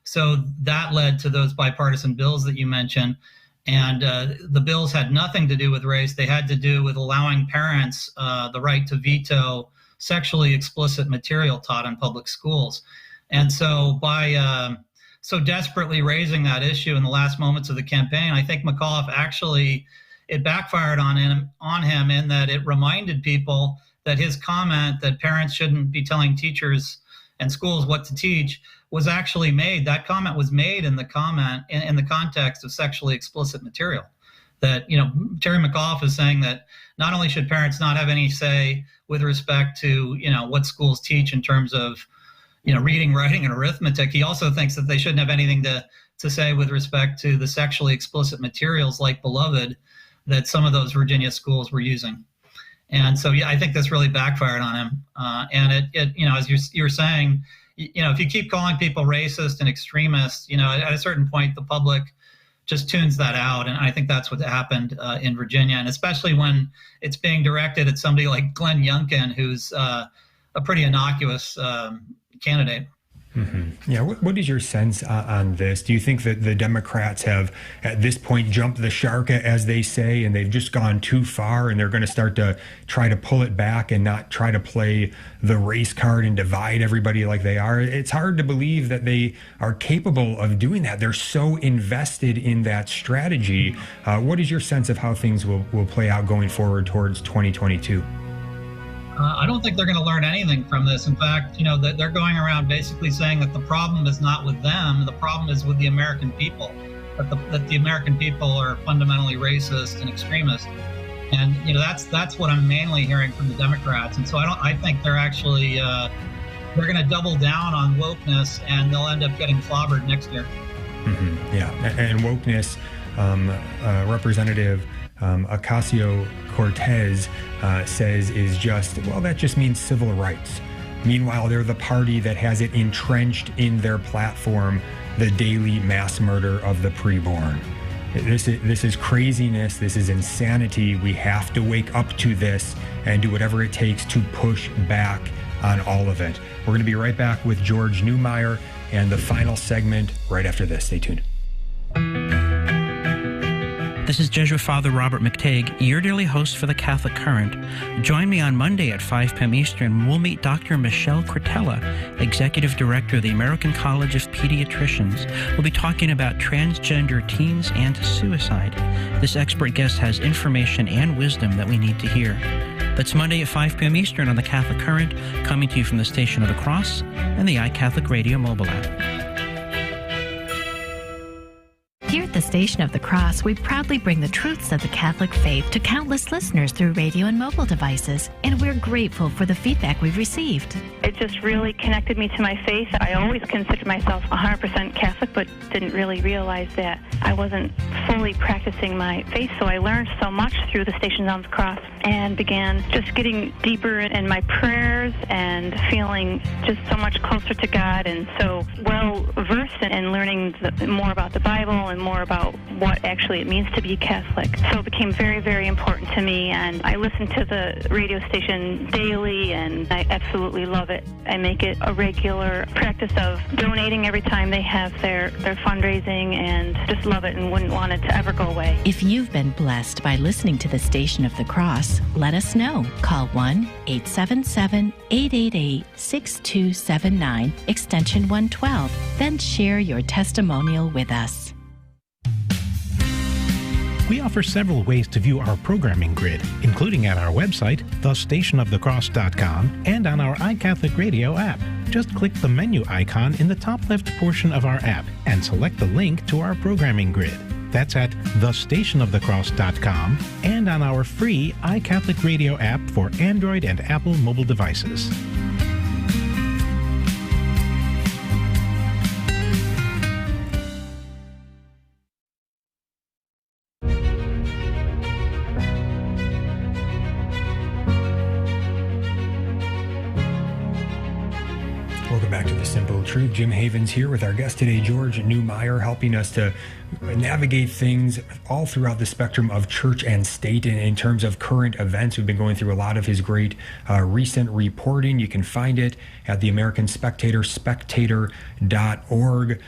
so that led to those bipartisan bills that you mentioned. And the bills had nothing to do with race. They had to do with allowing parents the right to veto sexually explicit material taught in public schools. And so by so desperately raising that issue in the last moments of the campaign, I think McAuliffe actually, it backfired on him in that it reminded people that his comment that parents shouldn't be telling teachers and schools what to teach was actually made. That comment was made in the context of sexually explicit material. That, Terry McAuliffe is saying that not only should parents not have any say with respect to, what schools teach in terms of, reading, writing, and arithmetic, he also thinks that they shouldn't have anything to say with respect to the sexually explicit materials like Beloved that some of those Virginia schools were using. And so, I think this really backfired on him. And it as you're saying, if you keep calling people racist and extremists, at a certain point, the public just tunes that out. And I think that's what happened in Virginia, and especially when it's being directed at somebody like Glenn Youngkin, who's a pretty innocuous candidate. Mm-hmm. Yeah. What is your sense on this? Do you think that the Democrats have, at this point, jumped the shark, as they say, and they've just gone too far, and they're going to start to try to pull it back and not try to play the race card and divide everybody like they are? It's hard to believe that they are capable of doing that. They're so invested in that strategy. What is your sense of how things will play out going forward towards 2022? I don't think they're going to learn anything from this. In fact, that they're going around basically saying that the problem is not with them, the problem is with the American people, that the American people are fundamentally racist and extremist. And, that's what I'm mainly hearing from the Democrats. And so I think they're actually, they're going to double down on wokeness, and they'll end up getting clobbered next year. Mm-hmm. Yeah. And wokeness, Representative Ocasio-Cortez says is just, well, that just means civil rights. Meanwhile, they're the party that has it entrenched in their platform, the daily mass murder of the preborn. This is craziness. This is insanity. We have to wake up to this and do whatever it takes to push back on all of it. We're going to be right back with George Neumayr and the final segment right after this. Stay tuned. This is Jesuit Father Robert McTague, your daily host for the Catholic Current. Join me on Monday at 5 p.m. Eastern. We'll meet Dr. Michelle Cortella, Executive Director of the American College of Pediatricians. We'll be talking about transgender teens and suicide. This expert guest has information and wisdom that we need to hear. That's Monday at 5 p.m. Eastern on the Catholic Current, coming to you from the Station of the Cross and the iCatholic Radio mobile app. Here at the Station of the Cross, we proudly bring the truths of the Catholic faith to countless listeners through radio and mobile devices, and we're grateful for the feedback we've received. It just really connected me to my faith. I always considered myself 100% Catholic, but didn't really realize that I wasn't fully practicing my faith, so I learned so much through the Station of the Cross and began just getting deeper in my prayers and feeling just so much closer to God, and so well versed in learning more about the Bible and more about what actually it means to be Catholic. So it became very, very important to me, and I listen to the radio station daily, and I absolutely love it. I make it a regular practice of donating every time they have their fundraising, and just love it and wouldn't want it to ever go away. If you've been blessed by listening to the Station of the Cross, let us know. Call 1-877-888-6279, extension 112. Then share your testimonial with us. We offer several ways to view our programming grid, including at our website, thestationofthecross.com, and on our iCatholic Radio app. Just click the menu icon in the top left portion of our app and select the link to our programming grid. That's at thestationofthecross.com and on our free iCatholic Radio app for Android and Apple mobile devices. Welcome back to The Simple Truth. Jim Havens here with our guest today, George Neumayr, helping us to navigate things all throughout the spectrum of church and state in terms of current events. We've been going through a lot of his great recent reporting. You can find it at the American Spectator, spectator.org.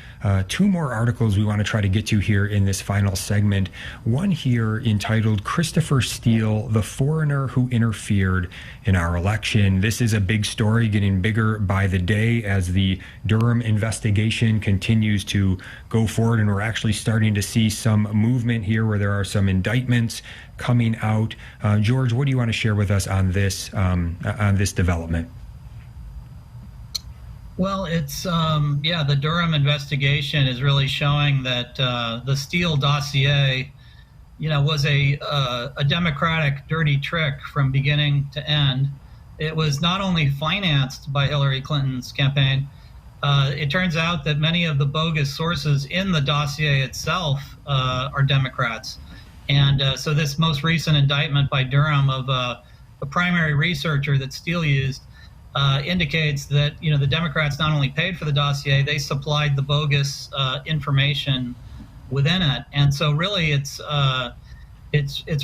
Two more articles we want to try to get to here in this final segment. One here entitled Christopher Steele, the Foreigner Who Interfered in Our Election. This is a big story, getting bigger by the day as the Durham investigation continues to go forward, and we're actually starting to see some movement here where there are some indictments coming out. George, what do you want to share with us on this development? Well, it's the Durham investigation is really showing that the Steele dossier, was a Democratic dirty trick from beginning to end. It was not only financed by Hillary Clinton's campaign. It turns out that many of the bogus sources in the dossier itself are Democrats. And so this most recent indictment by Durham of a primary researcher that Steele used indicates that, the Democrats not only paid for the dossier, they supplied the bogus information within it. And so really it's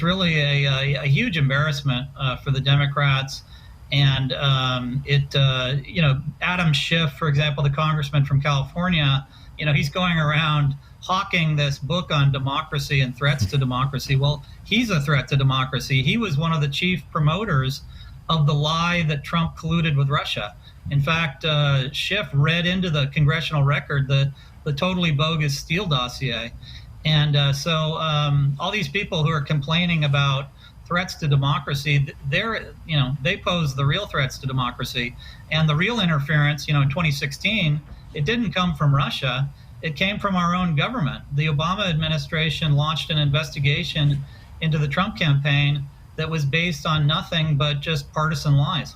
really a huge embarrassment for the Democrats. And Adam Schiff, for example, the congressman from California, he's going around hawking this book on democracy and threats to democracy. Well, he's a threat to democracy. He was one of the chief promoters of the lie that Trump colluded with Russia. In fact, Schiff read into the congressional record the totally bogus Steele dossier. And so all these people who are complaining about threats to democracy, they pose the real threats to democracy. And the real interference, in 2016, it didn't come from Russia. It came from our own government. The Obama administration launched an investigation into the Trump campaign that was based on nothing but just partisan lies.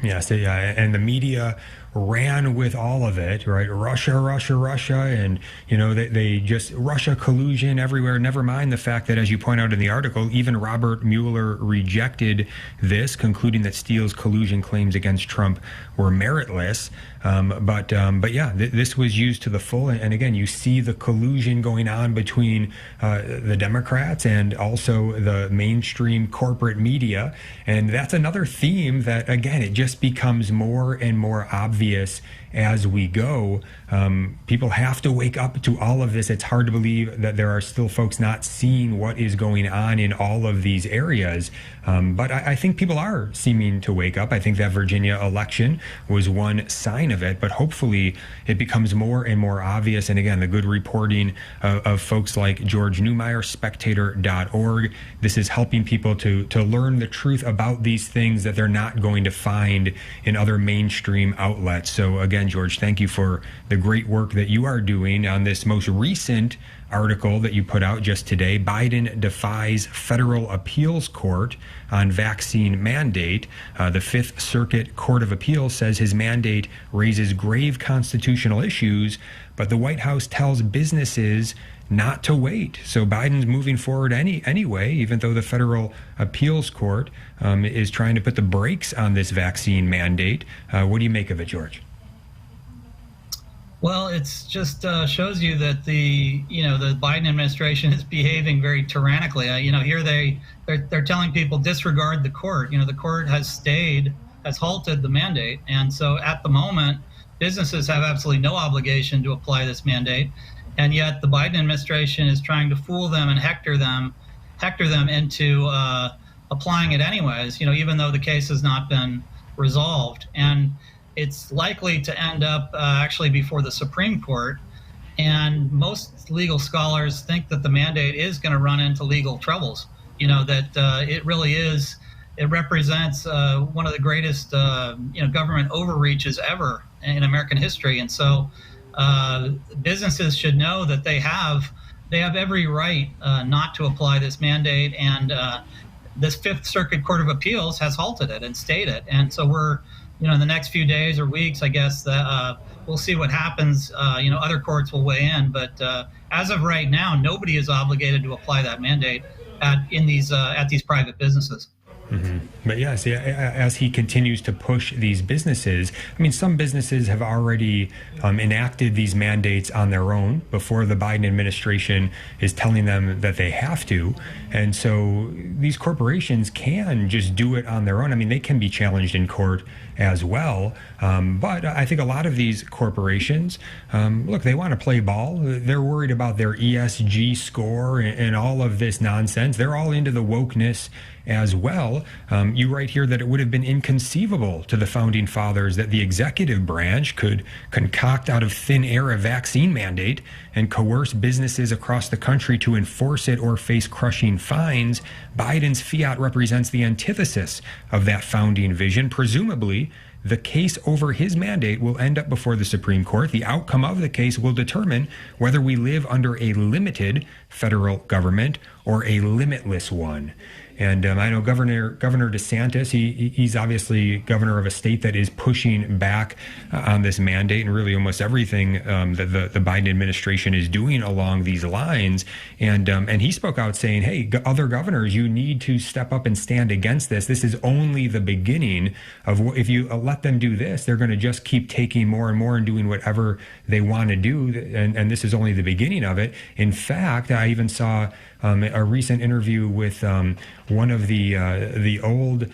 Yes, and the media ran with all of it, right? Russia, and they just Russia collusion everywhere. Never mind the fact that, as you point out in the article, even Robert Mueller rejected this, concluding that Steele's collusion claims against Trump were meritless. But yeah, this was used to the full. And again, you see the collusion going on between the Democrats and also the mainstream corporate media. And that's another theme that, again, it just becomes more and more obvious as we go. People have to wake up to all of this. It's hard to believe that there are still folks not seeing what is going on in all of these areas. But I think people are seeming to wake up. I think that Virginia election was one sign of it, but hopefully it becomes more and more obvious. And again, the good reporting of folks like George Neumayr, Spectator.org. This is helping people to learn the truth about these things that they're not going to find in other mainstream outlets. So again, George, thank you for the great work that you are doing on this most recent article that you put out just today. Biden defies federal appeals court on vaccine mandate. The Fifth Circuit Court of Appeals says his mandate raises grave constitutional issues, but the White House tells businesses not to wait. So Biden's moving forward anyway, even though the federal appeals court is trying to put the brakes on this vaccine mandate. What do you make of it, George? Well, it's just shows you that the Biden administration is behaving very tyrannically. Here they're telling people disregard the court. The court has halted the mandate, and so at the moment, businesses have absolutely no obligation to apply this mandate, and yet the Biden administration is trying to fool them and hector them into applying it anyways. Even though the case has not been resolved, and it's likely to end up actually before the Supreme Court. And most legal scholars think that the mandate is going to run into legal troubles. It really is. It represents one of the greatest, government overreaches ever in American history. And so businesses should know that they have every right not to apply this mandate. And this Fifth Circuit Court of Appeals has halted it and stayed it. And so we're, in the next few days or weeks, I guess, that we'll see what happens. Other courts will weigh in. But as of right now, nobody is obligated to apply that mandate at these private businesses. Mm-hmm. But yes, as he continues to push these businesses, some businesses have already enacted these mandates on their own before the Biden administration is telling them that they have to. And so these corporations can just do it on their own. They can be challenged in court as well. But I think a lot of these corporations, they want to play ball. They're worried about their ESG score and all of this nonsense. They're all into the wokeness as well. You write here that it would have been inconceivable to the founding fathers that the executive branch could concoct out of thin air a vaccine mandate and coerce businesses across the country to enforce it or face crushing fines. Biden's fiat represents the antithesis of that founding vision. Presumably, the case over his mandate will end up before the Supreme Court. The outcome of the case will determine whether we live under a limited federal government or a limitless one. And I know Governor DeSantis, he's obviously governor of a state that is pushing back on this mandate and really almost everything that the Biden administration is doing along these lines. And he spoke out saying, hey, other governors, you need to step up and stand against this. This is only the beginning of if you let them do this, they're going to just keep taking more and more and doing whatever they want to do. And this is only the beginning of it. In fact, I even saw a recent interview with one of the old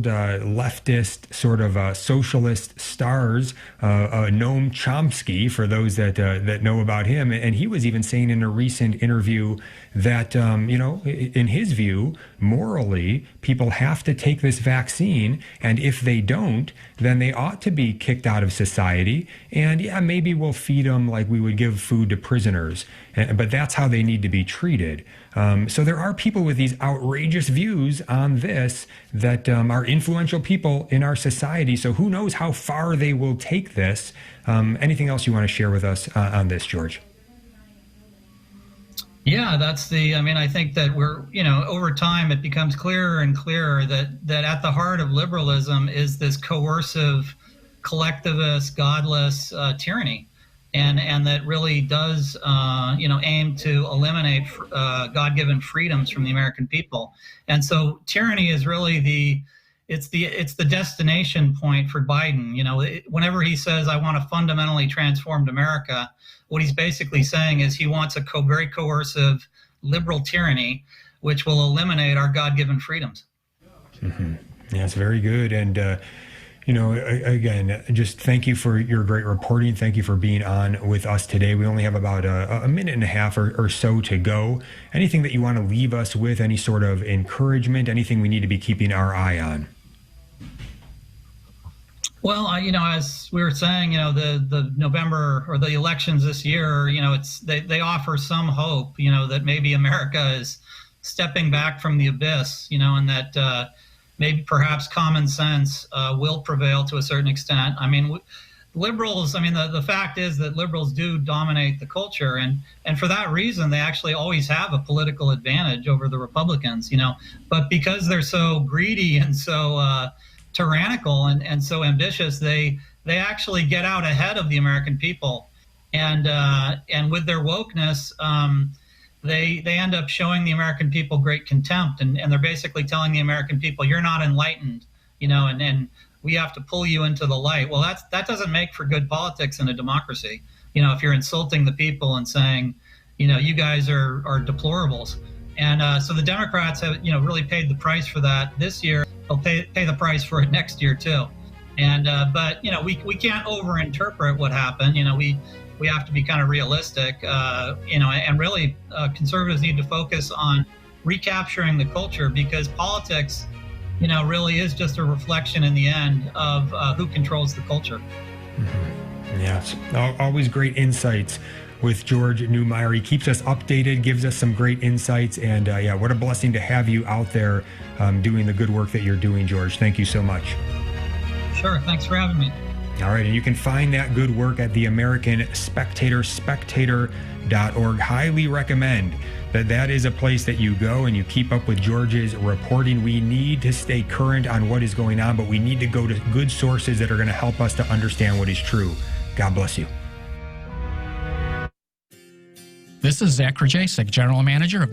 leftist sort of socialist stars, Noam Chomsky, for those that know about him, and he was even saying in a recent interview that in his view, morally, people have to take this vaccine, and if they don't, then they ought to be kicked out of society. And yeah, maybe we'll feed them like we would give food to prisoners, but that's how they need to be treated. So there are people with these outrageous views on this that are influential people in our society. So who knows how far they will take this. Anything else you want to share with us on this, George? Yeah, I think that we're, over time it becomes clearer and clearer that at the heart of liberalism is this coercive, collectivist, godless tyranny. And that really does, aim to eliminate God-given freedoms from the American people. And so tyranny is really it's the destination point for Biden. Whenever he says, I want a fundamentally transformed America, what he's basically saying is he wants a very coercive liberal tyranny, which will eliminate our God-given freedoms. Mm-hmm. Yeah, it's very good. And, again, just thank you for your great reporting. Thank you for being on with us today. We only have about a minute and a half or so to go. Anything that you want to leave us with, any sort of encouragement, anything we need to be keeping our eye on? Well, as we were saying, the November or the elections this year, they offer some hope, that maybe America is stepping back from the abyss, and that maybe perhaps common sense will prevail to a certain extent. Liberals, the fact is that liberals do dominate the culture. And for that reason, they actually always have a political advantage over the Republicans, But because they're so greedy and so tyrannical and so ambitious, they actually get out ahead of the American people. And with their wokeness, they end up showing the American people great contempt, and they're basically telling the American people, you're not enlightened, and we have to pull you into the light. Well, that doesn't make for good politics in a democracy. If you're insulting the people and saying, you guys are deplorables. And so the Democrats have, really paid the price for that this year. They'll pay the price for it next year too. And but we can't overinterpret what happened. We have to be kind of realistic, and really conservatives need to focus on recapturing the culture, because politics, really is just a reflection in the end of who controls the culture. Mm-hmm. Yes, always great insights with George Neumayr. He keeps us updated, gives us some great insights, and what a blessing to have you out there doing the good work that you're doing, George. Thank you so much. Sure, thanks for having me. All right, and you can find that good work at the American Spectator, spectator.org. Highly recommend that is a place that you go and you keep up with George's reporting. We need to stay current on what is going on, but we need to go to good sources that are going to help us to understand what is true. God bless you. This is Zach Krajcik, General Manager of the